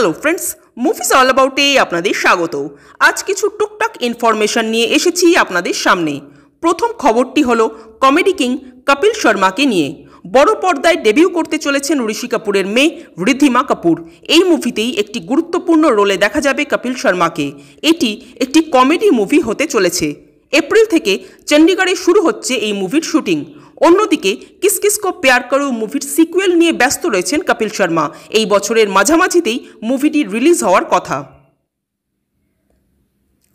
Hello friends, movies all অ্যাবাউটে আপনাদের স্বাগত। আজ কিছু টুকটাক ইনফরমেশন নিয়ে এসেছি আপনাদের সামনে। প্রথম খবরটি হলো কমেডি কিং কপিল শর্মাকে নিয়ে। বড় পর্দায় ডেবিউ করতে চলেছেন ঋষি কাপুরের মেয়ে ঋদ্ধিমা কাপুর। এই মুভিতেই একটি গুরুত্বপূর্ণ রোলে দেখা যাবে কপিল শর্মাকে। এটি একটি কমেডি মুভি হতে চলেছে। এপ্রিল থেকে চণ্ডীগড়ে শুরু হচ্ছে এই মুভির শুটিং। অন্যদিকে কিস কিস কো প্যার করো মুভির সিকুয়েল নিয়ে ব্যস্ত রয়েছেন কপিল শর্মা। এই বছরের মাঝামাঝিতেই মুভিটি রিলিজ হওয়ার কথা।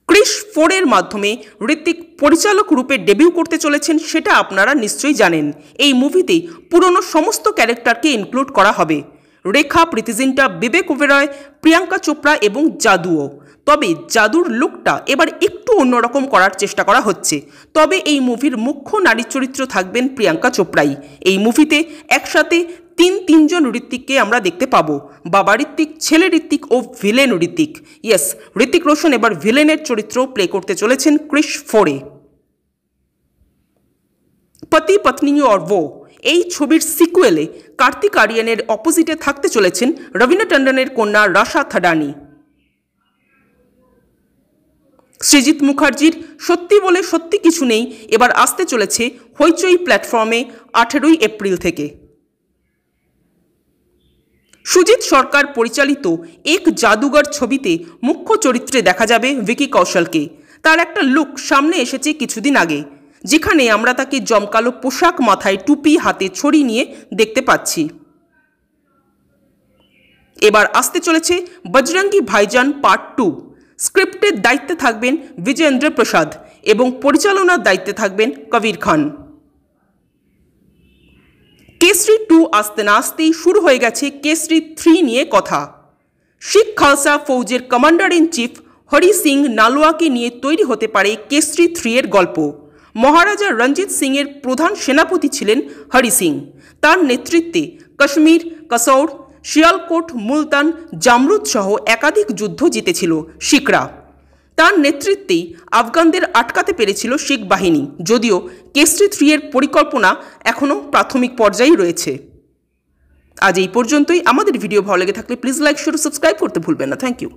ক্রিশ 4 এর মাধ্যমে ঋত্বিক পরিচালক রূপে ডেবিউ করতে চলেছেন, সেটা আপনারা নিশ্চয়ই জানেন। এই মুভিতে পুরনো সমস্ত ক্যারেক্টারকে ইনক্লুড করা হবে। রেখা, প্রীতি জিন্টা, বিবেক ওবেরয়, প্রিয়াঙ্কা চোপড়া এবং জাদুও। তবে জাদুর লুকটা এবার একটু অন্যরকম করার চেষ্টা করা হচ্ছে। তবে এই মুভির মুখ্য নারী চরিত্র থাকবেন প্রিয়াঙ্কা চোপড়াই। এই মুভিতে একসাথে তিনজন ঋত্বিককে আমরা দেখতে পাবো। বাবা ঋত্বিক, ছেলে ঋত্বিক ও ভিলেন ঋত্বিক। ইয়েস, ঋত্বিক রোশন এবার ভিলেনের চরিত্র প্লে করতে চলেছেন ক্রিশ 4-এ। পতি পত্নী और वो এই ছবির সিকুয়েলে কার্তিক আরিয়ানের অপোজিটে থাকতে চলেছেন রবিনা টন্ডনের কন্যা রাশা থাডানি। সৃজিত মুখার্জির সত্যি বলে সত্যি কিছু নেই এবার আসতে চলেছে হইচই প্ল্যাটফর্মে 18 এপ্রিল থেকে। সুজিত সরকার পরিচালিত এক জাদুঘর ছবিতে মুখ্য চরিত্রে দেখা যাবে ভিকি কৌশলকে। তার একটা লুক সামনে এসেছে কিছুদিন আগে, যেখানে আমরা তাকে জমকালো পোশাক, মাথায় টুপি, হাতে ছড়ি নিয়ে দেখতে পাচ্ছি। এবার আসতে চলেছে বজরঙ্গি ভাইজান পার্ট 2। স্ক্রিপ্টের দায়িত্বে থাকবেন বিজেন্দ্র প্রসাদ এবং পরিচালনার দায়িত্বে থাকবেন কবির খান। কেসরি 2 আসতে না আসতেই শুরু হয়ে গেছে কেসরি 3 নিয়ে কথা। শিখ খালসা ফৌজের commander in chief Hari Singh নালোয়াকে নিয়ে তৈরি হতে পারে কেসরি 3 এর গল্প। মহারাজা রঞ্জিত সিংয়ের প্রধান সেনাপতি ছিলেন হরি সিং। তার নেতৃত্বে কাশ্মীর, কাসৌর, শিয়ালকোট, মুলতান, জামরুদ সহ একাধিক যুদ্ধ জিতেছিল শিখরা। তার নেতৃত্বেই আফগানদের আটকাতে পেরেছিল শিখ বাহিনী। যদিও কেসরি 3 এর পরিকল্পনা এখনও প্রাথমিক পর্যায়ে রয়েছে। আজ এই পর্যন্তই। আমাদের ভিডিও ভালো লেগে থাকলে প্লিজ লাইক, শেয়ার ও সাবস্ক্রাইব করতে ভুলবেন না। Thank you.